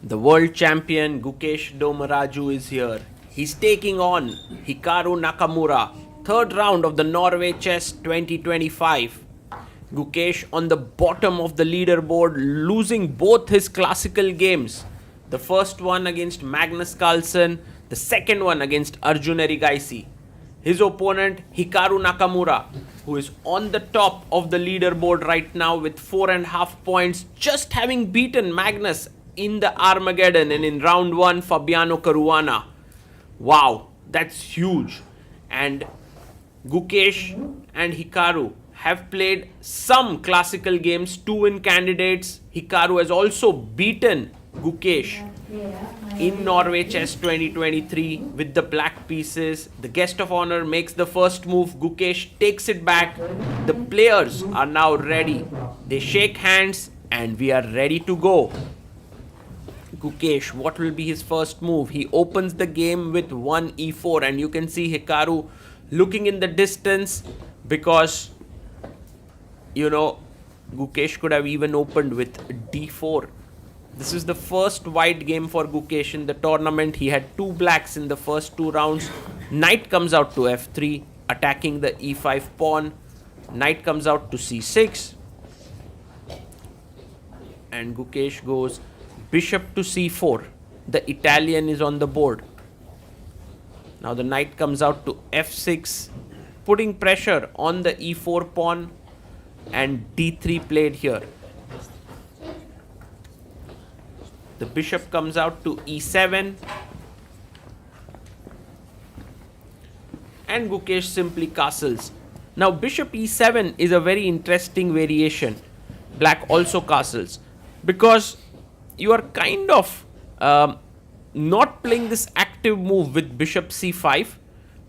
The world champion Gukesh Domaraju is here. He's taking on Hikaru Nakamura, third round of the Norway Chess 2025. Gukesh on the bottom of the leaderboard, losing both his classical games. The first one against Magnus Carlsen, the second one against Arjun Erigaisi. His opponent Hikaru Nakamura, who is on the top of the leaderboard right now with 4.5 points, just having beaten Magnus in the Armageddon and in round 1 Fabiano Caruana. Wow, that's huge. And Gukesh and Hikaru have played some classical games, 2 in candidates. Hikaru has also beaten Gukesh in Norway Chess 2023 with the black pieces. The guest of honor makes the first move. Gukesh takes it back. The players are now ready. They shake hands and we are ready to go. Gukesh, what will be his first move? He opens the game with 1 e4 and you can see Hikaru looking in the distance because, Gukesh could have even opened with d4. This is the first white game for Gukesh in the tournament. He had 2 blacks in the first 2 rounds. Knight comes out to f3, attacking the e5 pawn. Knight comes out to c6. And Gukesh goes bishop to c4. The Italian is on the board. Now the knight comes out to f6, putting pressure on the e4 pawn, and d3 played here. The bishop comes out to e7 and Gukesh simply castles. Now bishop e7 is a very interesting variation. Black also castles because you are kind of not playing this active move with bishop c5,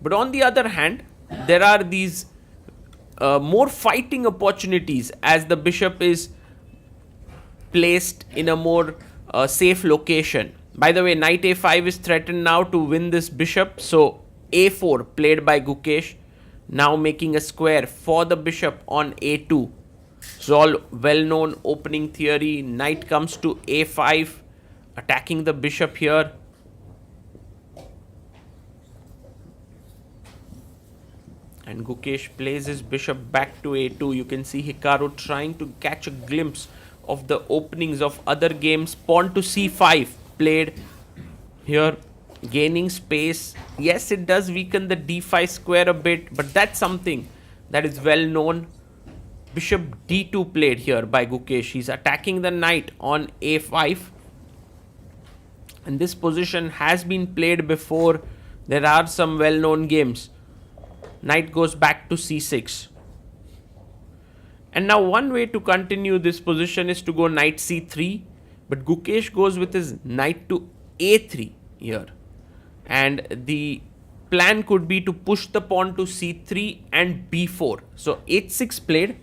but on the other hand there are these more fighting opportunities as the bishop is placed in a more safe location. By the way, knight a5 is threatened now to win this bishop, so a4 played by Gukesh, now making a square for the bishop on a2. It's all well-known opening theory. Knight comes to a5, attacking the bishop here. And Gukesh plays his bishop back to a2. You can see Hikaru trying to catch a glimpse of the openings of other games. Pawn to c5 played here, gaining space. Yes, it does weaken the d5 square a bit, but that's something that is well known. Bishop d2 played here by Gukesh. He's attacking the knight on a5. And this position has been played before. There are some well-known games. Knight goes back to c6. And now one way to continue this position is to go knight c3. But Gukesh goes with his knight to a3 here. And the plan could be to push the pawn to c3 and b4. So h6 played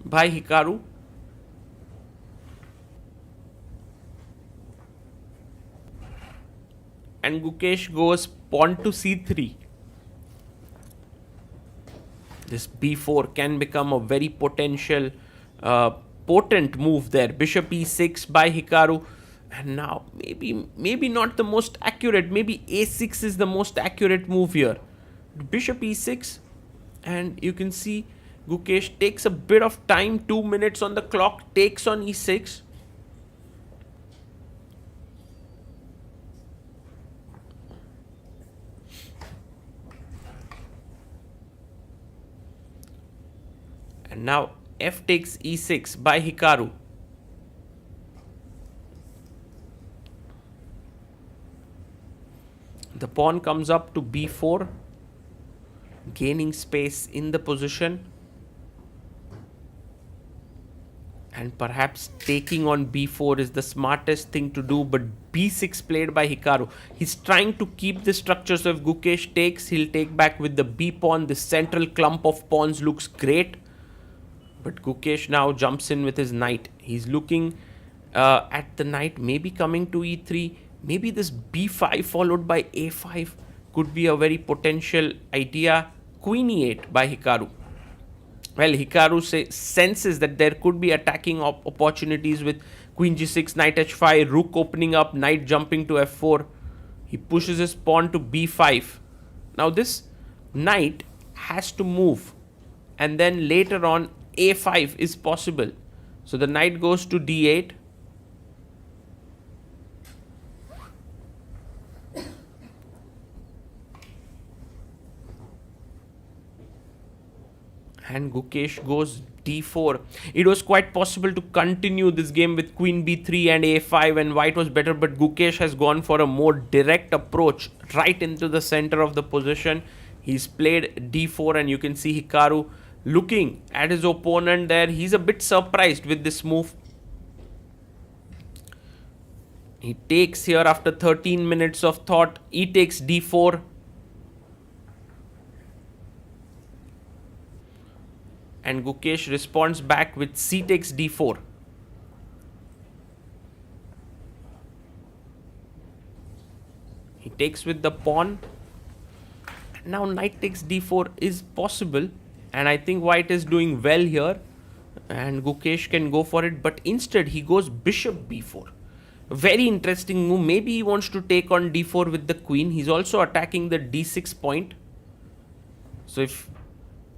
by Hikaru. And Gukesh goes pawn to c3. This b4 can become a very potent move there. Bishop e6 by Hikaru. And now maybe not the most accurate. Maybe a6 is the most accurate move here. Bishop e6. And you can see Gukesh takes a bit of time, 2 minutes on the clock, takes on e6. And now f takes e6 by Hikaru. The pawn comes up to b4, gaining space in the position. And perhaps taking on b4 is the smartest thing to do, but b6 played by Hikaru. He's trying to keep the structure, so if Gukesh takes, he'll take back with the b pawn. This central clump of pawns looks great. But Gukesh now jumps in with his knight. He's looking at the knight, maybe coming to e3. Maybe this b5 followed by a5 could be a very potential idea. Queen e8 by Hikaru. Well, Hikaru senses that there could be attacking opportunities with Queen g6, knight h5, rook opening up, knight jumping to f4. He pushes his pawn to b5. Now this knight has to move, and then later on a5 is possible. So the knight goes to d8. And Gukesh goes d4. It was quite possible to continue this game with queen b3 and a5, and white was better, but Gukesh has gone for a more direct approach right into the center of the position. He's played d4, and you can see Hikaru looking at his opponent there. He's a bit surprised with this move. He takes here after 13 minutes of thought. He takes d4. And Gukesh responds back with c takes d4. He takes with the pawn. Now knight takes d4 is possible, and I think white is doing well here, and Gukesh can go for it, but instead he goes bishop b4. Very interesting move. Maybe he wants to take on d4 with the queen. He's also attacking the d6 point. So if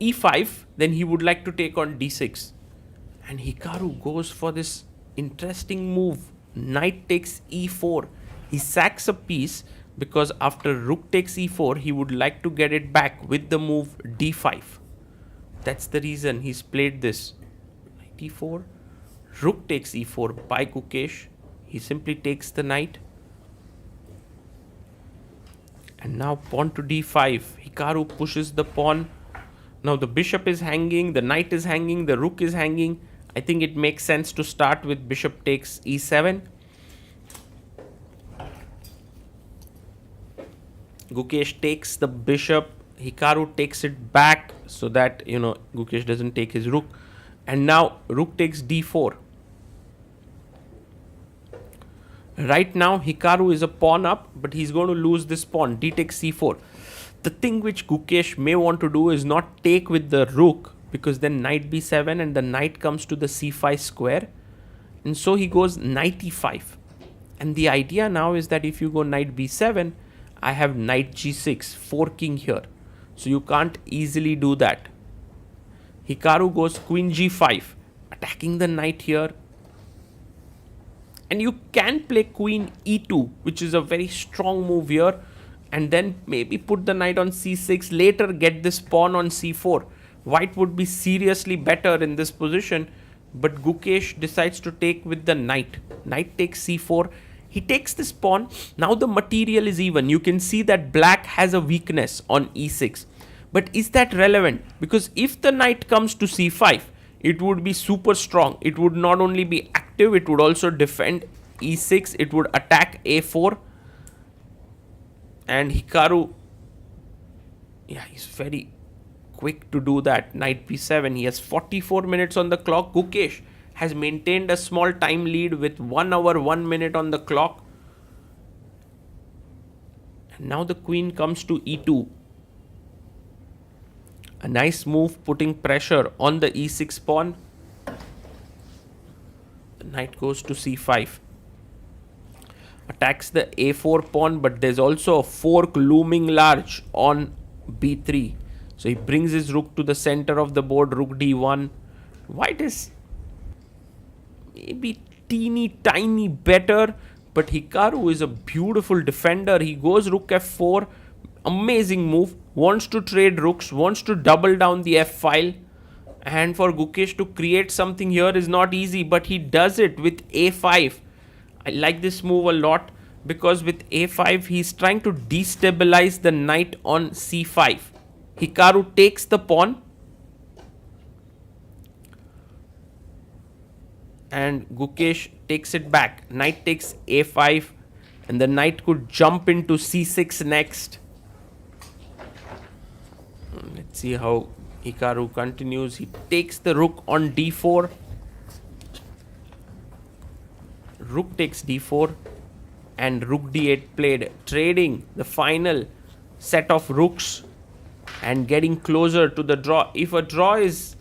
e5, then he would like to take on d6. And Hikaru goes for this interesting move. Knight takes e4. He sacks a piece because after rook takes e4, he would like to get it back with the move d5. That's the reason he's played this. Knight e4. Rook takes e4 by Gukesh. He simply takes the knight. And now pawn to d5. Hikaru pushes the pawn. Now the bishop is hanging, the knight is hanging, the rook is hanging. I think it makes sense to start with bishop takes e7. Gukesh takes the bishop. Hikaru takes it back so that, Gukesh doesn't take his rook. And now rook takes d4. Right now Hikaru is a pawn up, but he's going to lose this pawn. D takes c4. The thing which Gukesh may want to do is not take with the rook, because then knight b7 and the knight comes to the c5 square. And so he goes knight e5. And the idea now is that if you go knight b7, I have knight g6, forking here. So you can't easily do that. Hikaru goes queen g5, attacking the knight here. And you can play queen e2, which is a very strong move here. And then maybe put the knight on c6, later get this pawn on c4. White would be seriously better in this position, but Gukesh decides to take with the knight. Knight takes c4. He takes this pawn. Now the material is even. You can see that black has a weakness on e6. But is that relevant? Because if the knight comes to c5, it would be super strong. It would not only be active, it would also defend e6. It would attack a4. And Hikaru, he's very quick to do that. Knight b7. He has 44 minutes on the clock. Gukesh has maintained a small time lead with 1 hour, 1 minute on the clock. And now the queen comes to e2. A nice move putting pressure on the e6 pawn. The knight goes to c5. Attacks the a4 pawn, but there's also a fork looming large on b3. So he brings his rook to the center of the board, rook d1. White is maybe teeny tiny better, but Hikaru is a beautiful defender. He goes rook f4. Amazing move. Wants to trade rooks, wants to double down the f file. And for Gukesh to create something here is not easy, but he does it with a5. I like this move a lot because with a5 he's trying to destabilize the knight on c5. Hikaru takes the pawn and Gukesh takes it back. Knight takes a5 and the knight could jump into c6 next. Let's see how Hikaru continues. He takes the rook on d4. Rook takes d4 and rook d8 played, trading the final set of rooks and getting closer to the draw. If a draw is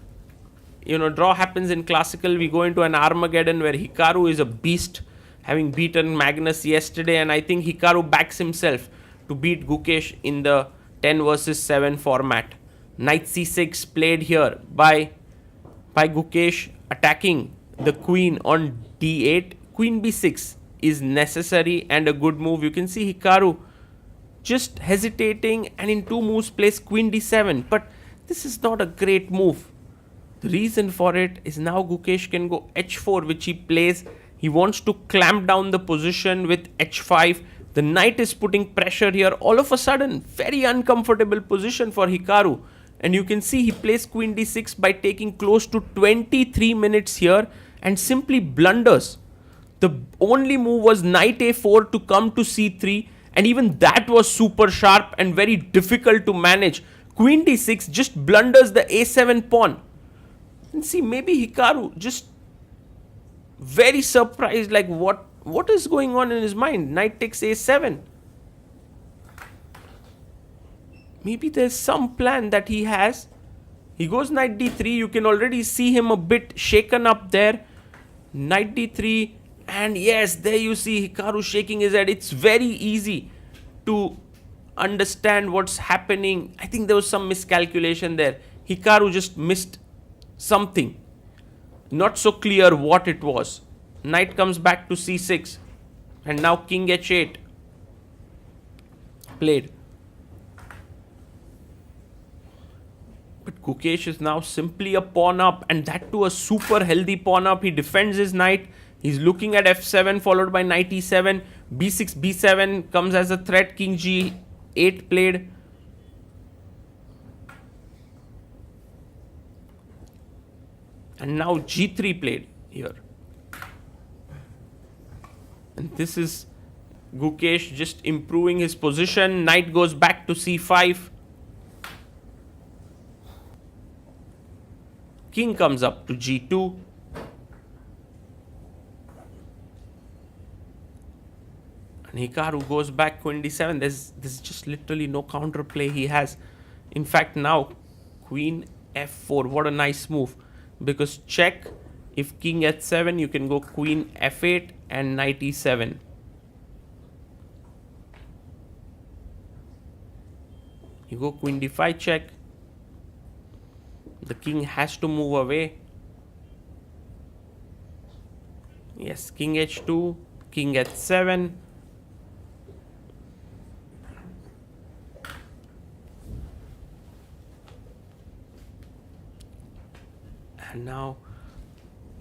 draw happens in classical, we go into an Armageddon where Hikaru is a beast, having beaten Magnus yesterday, and I think Hikaru backs himself to beat Gukesh in the 10 versus 7 format. Knight c6 played here by Gukesh, attacking the queen on d8. Queen b6 is necessary and a good move. You can see Hikaru just hesitating, and in 2 moves plays queen d7, but this is not a great move. The reason for it is now Gukesh can go h4, which he plays. He wants to clamp down the position with h5. The knight is putting pressure here. All of a sudden, very uncomfortable position for Hikaru. And you can see he plays queen d6 by taking close to 23 minutes here and simply blunders. The only move was knight a4 to come to c3, and even that was super sharp and very difficult to manage. Queen d6 just blunders the a7 pawn. And see, maybe Hikaru just very surprised, like what is going on in his mind. Knight takes a7. Maybe there's some plan that he has. He goes knight d3. You can already see him a bit shaken up there. Knight d3, and yes, there you see Hikaru shaking his head. It's very easy to understand what's happening. I think there was some miscalculation there. Hikaru just missed something. Not so clear what it was. Knight comes back to c6, and now king h8 played. But Gukesh is now simply a pawn up, and that too a super healthy pawn up. He defends his knight. He's looking at f7 followed by knight e7. b6, b7 comes as a threat. King g8 played. And now g3 played here. And this is Gukesh just improving his position. Knight goes back to c5. King comes up to g2. And Hikaru goes back queen d7. There's just literally no counterplay he has. In fact, now queen f4. What a nice move. Because check, if king h7, you can go queen f8 and knight e7. You go queen d5 check. The king has to move away. Yes, king h2, king h7. And now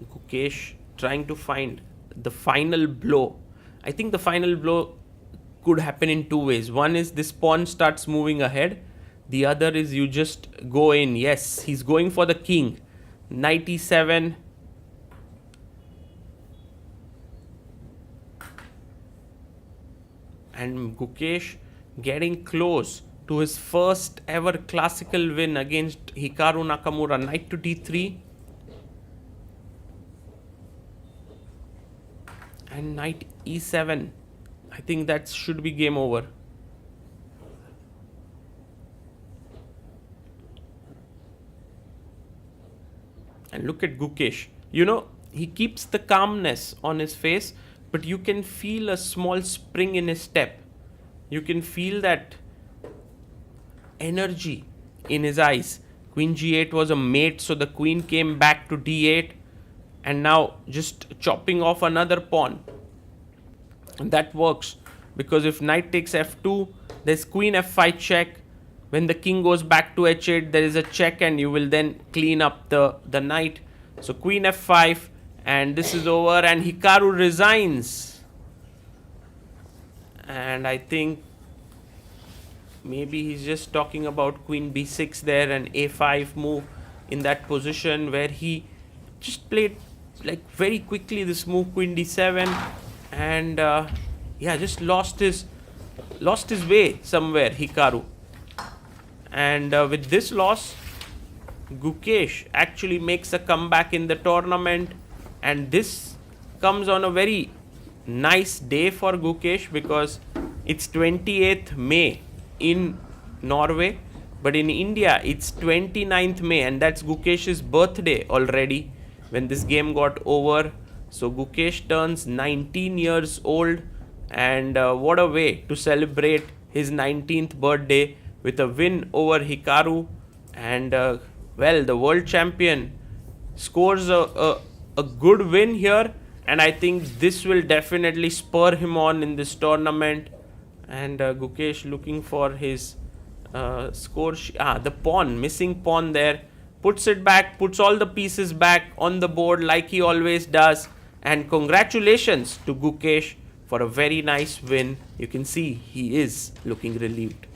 Gukesh trying to find the final blow. I think the final blow could happen in 2 ways. One is this pawn starts moving ahead. The other is you just go in. Yes, he's going for the king. Knight e7. And Gukesh getting close to his first ever classical win against Hikaru Nakamura. Knight to d3. And knight e7. I think that should be game over. And look at Gukesh. He keeps the calmness on his face, but you can feel a small spring in his step. You can feel that energy in his eyes. Queen g8 was a mate, so the queen came back to d8. And now just chopping off another pawn. And that works, because if knight takes f2, there's queen f5 check. When the king goes back to h8, there is a check, and you will then clean up the knight. So queen f5, and this is over, and Hikaru resigns. And I think maybe he's just talking about queen b6 there, and a5 move in that position where he just played like very quickly this move, queen d7, and just lost his way somewhere, Hikaru. And with this loss, Gukesh actually makes a comeback in the tournament, and this comes on a very nice day for Gukesh, because it's 28th May in Norway, But in India, it's 29th May, and that's Gukesh's birthday already when this game got over. So Gukesh turns 19 years old, and what a way to celebrate his 19th birthday with a win over Hikaru. And well, the world champion scores a good win here, and I think this will definitely spur him on in this tournament. And Gukesh looking for his the pawn, missing pawn there, puts it back, puts all the pieces back on the board like he always does. And congratulations to Gukesh for a very nice win. You can see he is looking relieved.